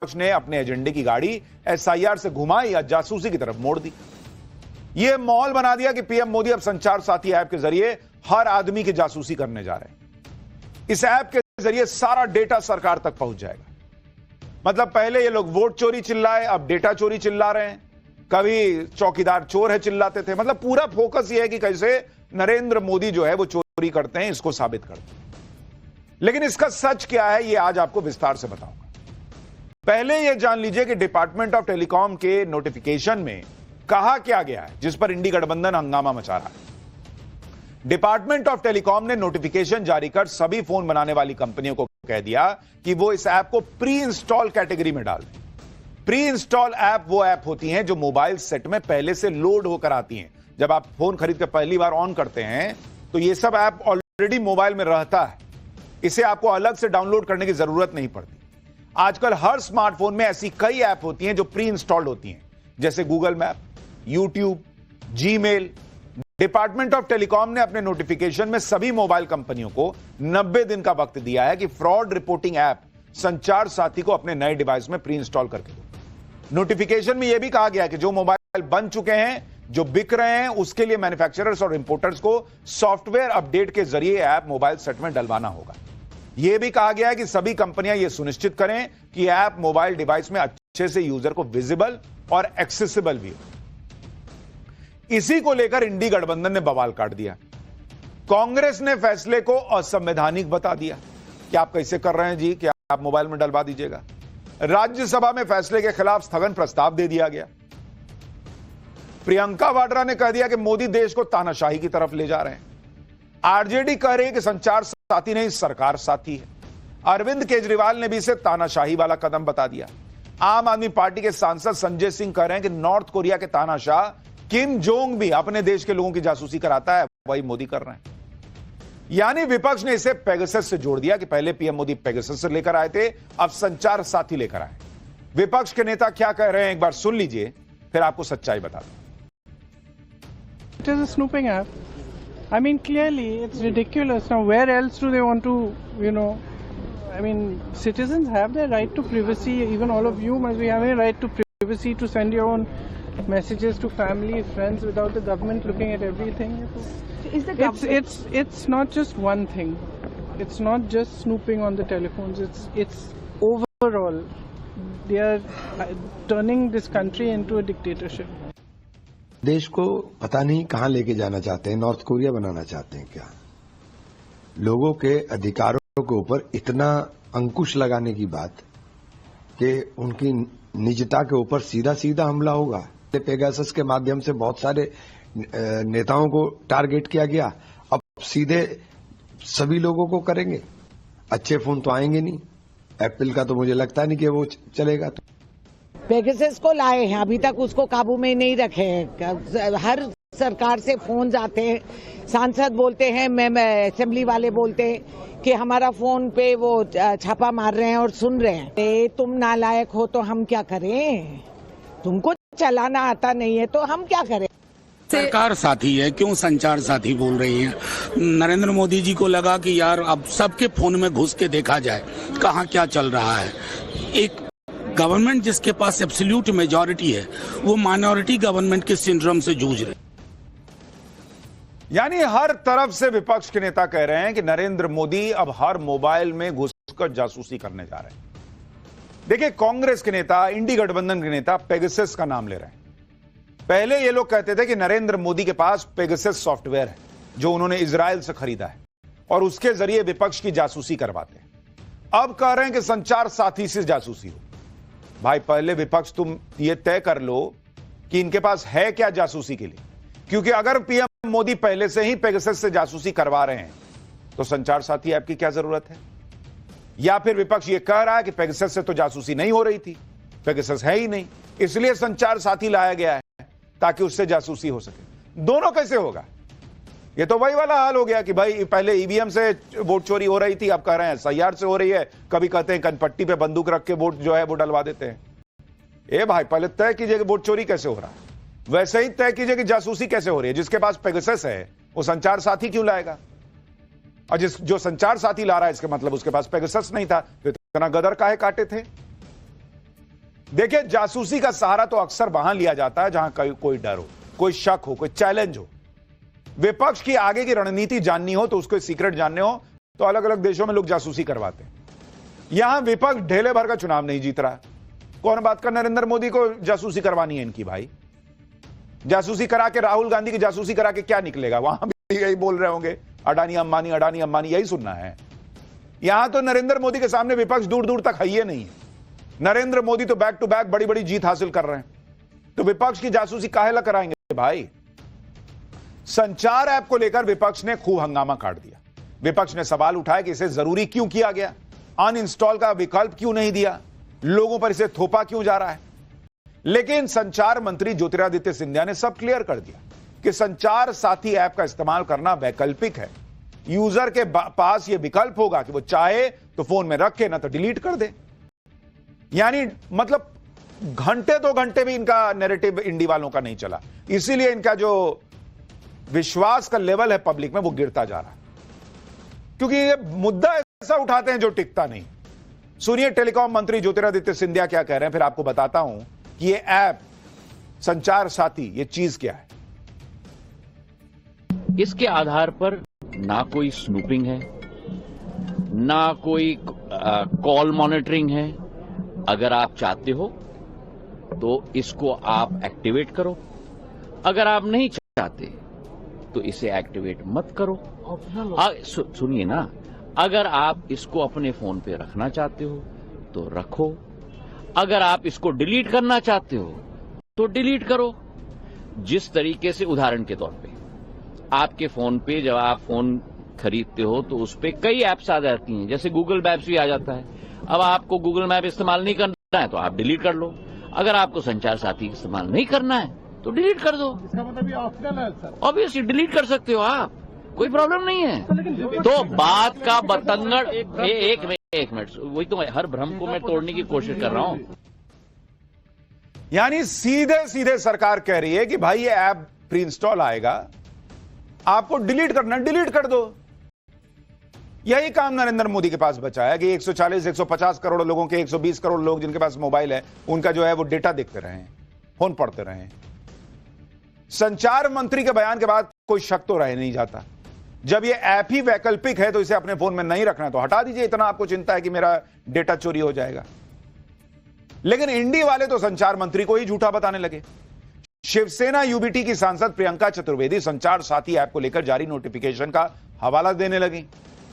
विपक्ष ने अपने एजेंडे की गाड़ी एसआईआर से घुमाई या जासूसी की तरफ मोड़ दी। यह माहौल बना दिया कि पीएम मोदी अब संचार साथी ऐप के जरिए हर आदमी की जासूसी करने जा रहे हैं। इस ऐप के जरिए सारा डेटा सरकार तक पहुंच जाएगा। मतलब पहले ये लोग वोट चोरी चिल्लाए, अब डेटा चोरी चिल्ला रहे हैं। कभी चौकीदार चोर है चिल्लाते थे। मतलब पूरा फोकस ये है कि कैसे नरेंद्र मोदी जो है वो चोरी करते हैं, इसको साबित करते हैं। लेकिन इसका सच क्या है, ये आज आपको विस्तार से बताऊंगा। पहले यह जान लीजिए कि डिपार्टमेंट ऑफ टेलीकॉम के नोटिफिकेशन में कहा क्या गया है, जिस पर इंडी गठबंधन हंगामा मचा रहा है। डिपार्टमेंट ऑफ टेलीकॉम ने नोटिफिकेशन जारी कर सभी फोन बनाने वाली कंपनियों को कह दिया कि वो इस ऐप को प्री इंस्टॉल कैटेगरी में डाल दें। प्री इंस्टॉल ऐप वो ऐप होती हैं जो मोबाइल सेट में पहले से लोड होकर आती हैं। जब आप फोन खरीद कर पहली बार ऑन करते हैं तो ये सब ऐप ऑलरेडी मोबाइल में रहता है। इसे आपको अलग से डाउनलोड करने की जरूरत नहीं पड़ती। आजकल हर स्मार्टफोन में ऐसी कई ऐप होती हैं जो प्री इंस्टॉल्ड होती हैं, जैसे Google map, YouTube, Gmail. Department of telecom ने अपने नोटिफिकेशन में सभी मोबाइल कंपनियों को 90 दिन का वक्त दिया है कि फ्रॉड रिपोर्टिंग ऐप संचार साथी को अपने नए डिवाइस में प्री इंस्टॉल करके दो। नोटिफिकेशन में यह भी कहा गया है कि जो मोबाइल बन चुके हैं, जो बिक रहे हैं, उसके लिए मैन्युफैक्चरर्स और इंपोर्टर्स को सॉफ्टवेयर अपडेट के जरिए ऐप मोबाइल सेट में डलवाना होगा। यह भी कहा गया है कि सभी कंपनियां यह सुनिश्चित करें कि ऐप मोबाइल डिवाइस में अच्छे से यूजर को विजिबल और एक्सेसिबल भी हो। इसी को लेकर इंडी गठबंधन ने बवाल काट दिया। कांग्रेस ने फैसले को असंवैधानिक बता दिया कि आप कैसे कर रहे हैं जी, कि आप मोबाइल में डलवा दीजिएगा। राज्यसभा में फैसले के खिलाफ स्थगन प्रस्ताव दे दिया गया। प्रियंका वाड्रा ने कह दिया कि मोदी देश को तानाशाही की तरफ ले जा रहे हैं। आरजेडी कह रही है कि संचार साथी नहीं, सरकार साथी है। अरविंद केजरीवाल ने भी इसे तानाशाही वाला कदम बता दिया। आम आदमी पार्टी के सांसद संजय सिंह कह रहे हैं कि नॉर्थ कोरिया के तानाशाह किम जोंग भी अपने देश के लोगों की जासूसी कराता है, वही मोदी कर रहे हैं। यानी विपक्ष ने इसे पेगासस से जोड़ दिया कि पहले पीएम मोदी पेगासस से लेकर आए थे, अब संचार साथी लेकर आए। विपक्ष के नेता क्या कह रहे हैं, एक बार सुन लीजिए, फिर आपको सच्चाई बता दूं। It is a snooping app. I mean, clearly, it's ridiculous. Now, where else do they want to, I mean, citizens have their right to privacy. Even all of you must be having a right to privacy to send your own messages to family, friends, without the government looking at everything. Is the government... It's not just one thing. It's not just snooping on the telephones. It's overall. They are turning this country into a dictatorship. देश को पता नहीं कहां लेके जाना चाहते हैं, north Korea बनाना चाहते हैं क्या? लोगों के अधिकारों के ऊपर इतना अंकुश लगाने की बात कि उनकी निजता के ऊपर सीधा सीधा हमला होगा। पेगासस के माध्यम से बहुत सारे नेताओं को टारगेट किया गया, अब सीधे सभी लोगों को करेंगे। अच्छे फोन तो आएंगे नहीं। एप्पल का तो मुझे लगता नहीं कि वो चलेगा। तो पेगासस को लाए हैं, अभी तक उसको काबू में नहीं रखे हैं। हर सरकार से फोन आते हैं, सांसद बोलते हैं, असेंबली वाले बोलते हैं कि हमारा फोन पे वो छापा मार रहे हैं और सुन रहे हैं। तुम नालायक हो तो हम क्या करें? तुमको चलाना आता नहीं है तो हम क्या करें? सरकार साथी है, क्यों संचार साथी बोल रही हैं? नरेंद्र मोदी जी को लगा कि यार अब सबके फोन में घुस के देखा जाए कहाँ क्या चल रहा है। एक गवर्नमेंट जिसके पास एब्सोल्यूट मेजॉरिटी है, वो माइनॉरिटी गवर्नमेंट के सिंड्रोम से जूझ रहे। यानी हर तरफ से विपक्ष के नेता कह रहे हैं कि नरेंद्र मोदी अब हर मोबाइल में घुसकर जासूसी करने जा रहे हैं। देखिए, कांग्रेस के नेता, इंडी गठबंधन के नेता पेगासस का नाम ले रहे हैं। पहले ये लोग कहते थे कि नरेंद्र मोदी के पास पेगासस सॉफ्टवेयर है जो उन्होंने इजराइल से खरीदा है और उसके जरिए विपक्ष की जासूसी करवाते हैं। अब कह रहे हैं कि संचार साथी से जासूसी हो। भाई, पहले विपक्ष तुम ये तय कर लो कि इनके पास है क्या जासूसी के लिए, क्योंकि अगर पीएम मोदी पहले से ही पेगासस से जासूसी करवा रहे हैं तो संचार साथी ऐप की क्या जरूरत है? या फिर विपक्ष ये कह रहा है कि पेगासस से तो जासूसी नहीं हो रही थी, पेगासस है ही नहीं, इसलिए संचार साथी लाया गया है ताकि उससे जासूसी हो सके। दोनों कैसे होगा? ये तो वही वाला हाल हो गया कि भाई पहले ईवीएम से वोट चोरी हो रही थी, अब कह रहे हैं एसआईआर से हो रही है। कभी कहते हैं कनपट्टी पे बंदूक रख के वोट जो है वो डलवा देते हैं। ए भाई, पहले तय कीजिए कि वोट चोरी कैसे हो रहा है, वैसे ही तय कीजिए कि जासूसी कैसे हो रही है। जिसके पास पेगासस है वो संचार साथी क्यों लाएगा? और जो संचार साथी ला रहा है इसके मतलब उसके पास पेगासस नहीं था, तो इतना गदर काहे काटे थे? देखिए, जासूसी का सहारा तो अक्सर वहां लिया जाता है जहां कोई डर हो, कोई शक हो, कोई चैलेंज हो। विपक्ष की आगे की रणनीति जाननी हो तो उसको सीक्रेट जानने हो तो अलग अलग देशों में लोग जासूसी करवाते हैं। यहां विपक्ष ढेले भर का चुनाव नहीं जीत रहा। कौन बात कर नरेंद्र मोदी को जासूसी करवानी है इनकी? भाई, जासूसी करा के, राहुल गांधी की जासूसी करा के क्या निकलेगा? वहां भी यही बोल रहे होंगे, अडानी अंबानी, यही सुनना है। यहां तो नरेंद्र मोदी के सामने विपक्ष दूर दूर तक है ही नहीं है। नरेंद्र मोदी तो बैक टू बैक बड़ी बड़ी जीत हासिल कर रहे हैं, तो विपक्ष की जासूसी काहे ला कराएंगे भाई? संचार ऐप को लेकर विपक्ष ने खूब हंगामा काट दिया। विपक्ष ने सवाल उठाया कि इसे जरूरी क्यों किया गया, अनइंस्टॉल का विकल्प क्यों नहीं दिया, लोगों पर इसे थोपा क्यों जा रहा है। लेकिन संचार मंत्री ज्योतिरादित्य सिंधिया ने सब क्लियर कर दिया कि संचार साथी ऐप का इस्तेमाल करना वैकल्पिक है। यूजर के पास यह विकल्प होगा कि वो चाहे तो फोन में रखे, ना तो डिलीट कर दे। यानी मतलब घंटे 2 घंटे भी इनका नैरेटिव इंडी वालों का नहीं चला, इसीलिए इनका जो विश्वास का लेवल है पब्लिक में वो गिरता जा रहा है, क्योंकि ये मुद्दा ऐसा उठाते हैं जो टिकता नहीं। सुनिए टेलीकॉम मंत्री ज्योतिरादित्य सिंधिया क्या कह रहे हैं, फिर आपको बताता हूं कि ये ऐप संचार साथी ये चीज क्या है। इसके आधार पर ना कोई स्नूपिंग है, ना कोई कॉल मॉनिटरिंग है। अगर आप चाहते हो तो इसको आप एक्टिवेट करो, अगर आप नहीं चाहते तो इसे एक्टिवेट मत करो। सुनिए ना, अगर आप इसको अपने फोन पे रखना चाहते हो तो रखो, अगर आप इसको डिलीट करना चाहते हो तो डिलीट करो। जिस तरीके से, उदाहरण के तौर पे, आपके फोन पे जब आप फोन खरीदते हो तो उस पे कई ऐप्स आ जाती हैं, जैसे गूगल मैप्स भी आ जाता है। अब आपको गूगल मैप इस्तेमाल नहीं करना है तो आप डिलीट कर लो, अगर आपको संचार साथी इस्तेमाल नहीं करना है तो डिलीट कर दो। इसका मतलब ये ऑप्शनल है सर। ऑब्वियसली डिलीट कर सकते हो आप, कोई प्रॉब्लम नहीं है। तो बात का बतंगड़, एक मिनट, वही तो हर भ्रम को मैं तोड़ने की कोशिश कर रहा हूं। यानी सीधे सीधे सरकार कह रही है कि भाई ये ऐप प्री इंस्टॉल आएगा, आपको डिलीट करना, डिलीट कर दो। यही काम नरेंद्र मोदी के पास बचा है कि 140-150 करोड़ लोगों के 120 करोड़ लोग जिनके पास मोबाइल है, उनका जो है वो डेटा देखते रहे, फोन पढ़ते रहे। संचार मंत्री के बयान के बाद कोई शक तो रह नहीं जाता। जब ये ऐप ही वैकल्पिक है तो इसे अपने फोन में नहीं रखना है तो हटा दीजिए, इतना आपको चिंता है कि मेरा डेटा चोरी हो जाएगा। लेकिन इंडी वाले तो संचार मंत्री को ही झूठा बताने लगे। शिवसेना यूबीटी की सांसद प्रियंका चतुर्वेदी संचार साथी ऐप को लेकर जारी नोटिफिकेशन का हवाला देने लगी।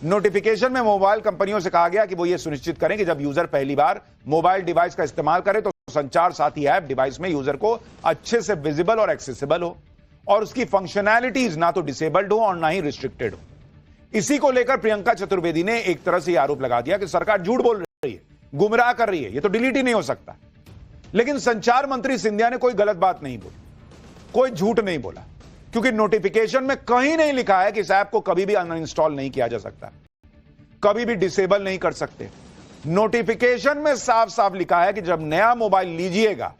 नोटिफिकेशन में मोबाइल कंपनियों से कहा गया कि वो ये सुनिश्चित करें कि जब यूजर पहली बार मोबाइल डिवाइस का इस्तेमाल करे तो संचार साथी ऐप डिवाइस में यूजर को अच्छे से विजिबल और एक्सेसिबल हो, और उसकी फंक्शनैलिटीज ना तो डिसेबल्ड हो और ना ही रिस्ट्रिक्टेड हो। इसी को लेकर प्रियंका चतुर्वेदी ने एक तरह से आरोप लगा दिया कि सरकार झूठ बोल रही है, गुमराह कर रही है, ये तो डिलीट ही नहीं हो सकता। लेकिन संचार मंत्री सिंधिया ने कोई गलत बात नहीं बोली, कोई झूठ नहीं बोला, क्योंकि नोटिफिकेशन में कहीं नहीं लिखा है कि इस ऐप को कभी भी अनइंस्टॉल नहीं किया जा सकता, कभी भी डिसेबल नहीं कर सकते। नोटिफिकेशन में साफ साफ लिखा है कि जब नया मोबाइल लीजिएगा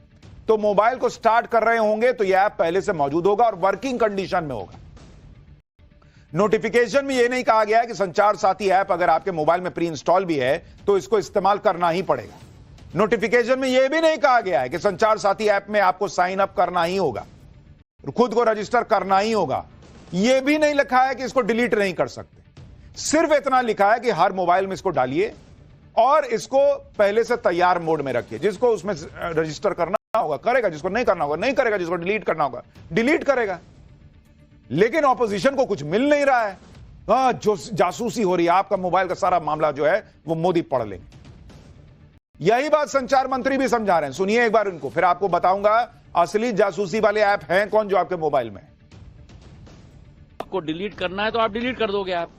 तो मोबाइल को स्टार्ट कर रहे होंगे तो यह ऐप पहले से मौजूद होगा और वर्किंग कंडीशन में होगा। नोटिफिकेशन में यह नहीं कहा गया है कि संचार साथी ऐप अगर आपके मोबाइल में प्री इंस्टॉल भी है तो इसको इस्तेमाल करना ही पड़ेगा। नोटिफिकेशन में यह भी नहीं कहा गया है कि संचार साथी ऐप में आपको साइन अप करना ही होगा, खुद को रजिस्टर करना ही होगा। यह भी नहीं लिखा है कि इसको डिलीट नहीं कर सकते। सिर्फ इतना लिखा है कि हर मोबाइल में इसको डालिए और इसको पहले से तैयार मोड में रखिए। जिसको उसमें रजिस्टर करना होगा करेगा, जिसको नहीं करना होगा नहीं करेगा, जिसको डिलीट करना होगा डिलीट करेगा। लेकिन ऑपोजिशन को कुछ मिल नहीं रहा है। जो जासूसी हो रही है, आपका मोबाइल का सारा मामला जो है वो मोदी पढ़ लेंगे। यही बात संचार मंत्री भी समझा रहे हैं। सुनिए एक बार इनको, फिर आपको बताऊंगा असली जासूसी वाले ऐप हैं कौन जो आपके मोबाइल में। आपको डिलीट करना है तो आप डिलीट कर दोगे, आप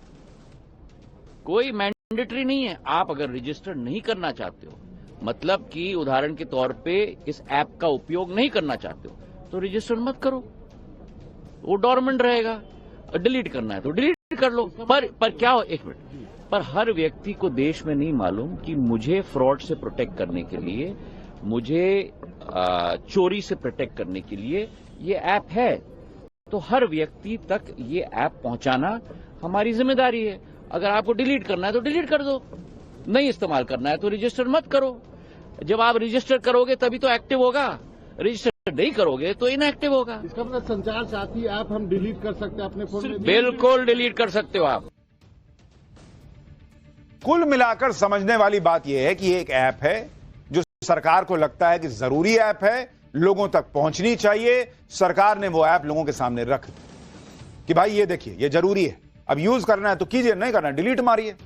कोई मैंडेटरी नहीं है। आप अगर रजिस्टर नहीं करना चाहते हो, मतलब कि उदाहरण के तौर पे इस ऐप का उपयोग नहीं करना चाहते हो, तो रजिस्टर मत करो, वो डोरमेंट रहेगा। डिलीट करना है तो डिलीट कर लो। पर क्या हो, एक मिनट, पर हर व्यक्ति को देश में नहीं मालूम कि मुझे फ्रॉड से प्रोटेक्ट करने के लिए, मुझे चोरी से प्रोटेक्ट करने के लिए ये ऐप है। तो हर व्यक्ति तक ये ऐप पहुंचाना हमारी जिम्मेदारी है। अगर आपको डिलीट करना है तो डिलीट कर दो, नहीं इस्तेमाल करना है तो रजिस्टर मत करो। जब आप रजिस्टर करोगे तभी तो एक्टिव होगा, रजिस्टर नहीं करोगे तो इनएक्टिव होगा। इसका मतलब संचार साथी ऐप हम डिलीट कर सकते हैं अपने फोन में? बिल्कुल डिलीट कर सकते हो आप। कुल मिलाकर समझने वाली बात यह है कि ये एक ऐप है जो सरकार को लगता है कि जरूरी ऐप है, लोगों तक पहुंचनी चाहिए। सरकार ने वो ऐप लोगों के सामने रख दी कि भाई ये देखिए ये जरूरी है, अब यूज करना है तो कीजिए, नहीं करना है डिलीट मारिए।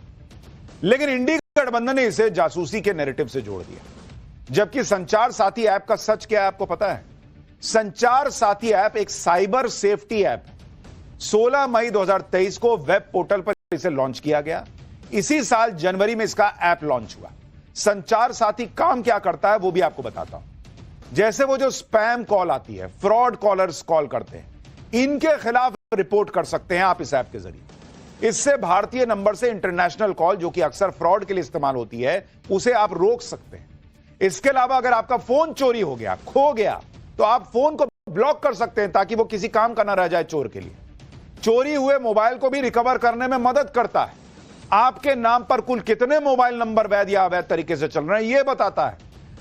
लेकिन इंडी गठबंधन ने इसे जासूसी के नैरेटिव से जोड़ दिया, जबकि संचार साथी ऐप का सच क्या है आपको पता है? संचार साथी ऐप एक साइबर सेफ्टी ऐप है। 16 मई 2023 को वेब पोर्टल पर इसे लॉन्च किया गया। इसी साल जनवरी में इसका ऐप लॉन्च हुआ। संचार साथी काम क्या करता है वो भी आपको बताता हूं। जैसे वो जो स्पैम कॉल आती है, फ्रॉड कॉलर्स कॉल करते हैं, इनके खिलाफ रिपोर्ट कर सकते हैं आप इस ऐप के जरिए। इससे भारतीय नंबर से इंटरनेशनल कॉल, जो कि अक्सर फ्रॉड के लिए इस्तेमाल होती है, उसे आप रोक सकते हैं। इसके अलावा अगर आपका फोन चोरी हो गया, खो गया, तो आप फोन को ब्लॉक कर सकते हैं ताकि वो किसी काम का ना रह जाए चोर के लिए। चोरी हुए मोबाइल को भी रिकवर करने में मदद करता है। आपके नाम पर कुल कितने मोबाइल नंबर वैध या अवैध तरीके से चल रहे हैं यह बताता है।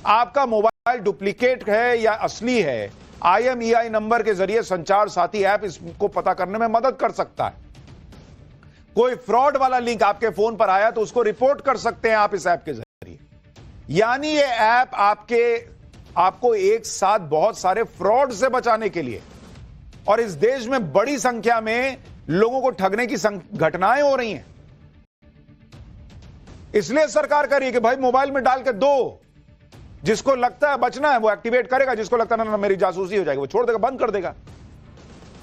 आपका मोबाइल डुप्लीकेट है या असली है, IMEI नंबर के जरिए संचार साथी ऐप इसको पता करने में मदद कर सकता है। कोई फ्रॉड वाला लिंक आपके फोन पर आया तो उसको रिपोर्ट कर सकते हैं आप इस ऐप के जरिए। यानी ये ऐप आपको एक साथ बहुत सारे फ्रॉड से बचाने के लिए, और इस देश में बड़ी संख्या में लोगों को ठगने की घटनाएं हो रही हैं, इसलिए सरकार कह रही है कि भाई मोबाइल में डाल के दो, जिसको लगता है बचना है वो एक्टिवेट करेगा, जिसको लगता है ना मेरी जासूसी हो जाएगी वो छोड़ देगा, बंद कर देगा।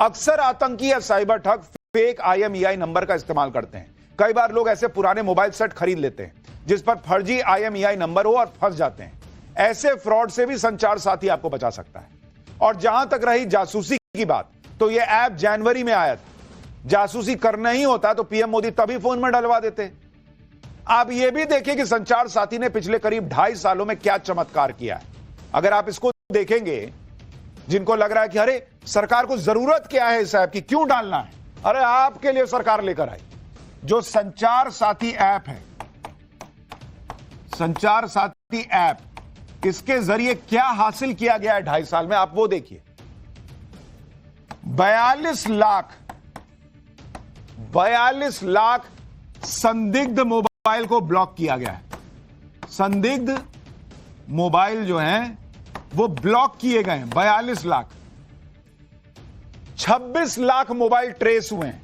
अक्सर आतंकी या साइबर ठग फेक IMEI नंबर का इस्तेमाल करते हैं। कई बार लोग ऐसे पुराने मोबाइल सेट खरीद लेते हैं जिस पर फर्जी IMEI नंबर हो और फंस जाते हैं। ऐसे फ्रॉड से भी संचार साथी आपको बचा सकता है। और जहां तक रही जासूसी की बात, तो यह ऐप जनवरी में आया था। जासूसी करना ही होता तो PM मोदी तभी फोन में डलवा देते। आप यह भी देखिए कि संचार साथी ने पिछले करीब 2.5 सालों में क्या चमत्कार किया है। अगर आप इसको देखेंगे, जिनको लग रहा है कि अरे सरकार को जरूरत क्या है इस ऐप की, क्यों डालना है, अरे आपके लिए सरकार लेकर आई जो संचार साथी ऐप है। संचार साथी ऐप, इसके जरिए क्या हासिल किया गया है 2.5 साल में, आप वो देखिए। 42 लाख संदिग्ध मोबाइल को ब्लॉक किया गया है। संदिग्ध मोबाइल जो हैं वो ब्लॉक किए गए हैं 42 लाख। 26 लाख मोबाइल ट्रेस हुए हैं।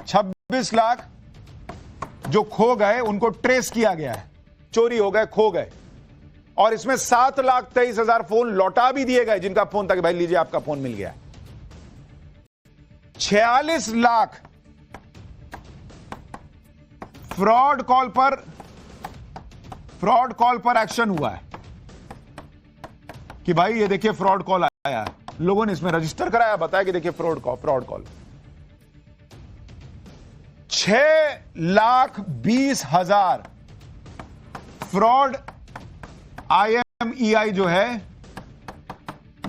26 लाख जो खो गए उनको ट्रेस किया गया है, चोरी हो गए, खो गए। और इसमें 7,23,000 फोन लौटा भी दिए गए, जिनका फोन था कि भाई लीजिए आपका फोन मिल गया। 46 लाख फ्रॉड कॉल पर एक्शन हुआ है कि भाई ये देखिए फ्रॉड कॉल आया है, लोगों ने इसमें रजिस्टर कराया, बताया कि देखिए फ्रॉड कॉल। 6,20,000 फ्रॉड IMEI जो है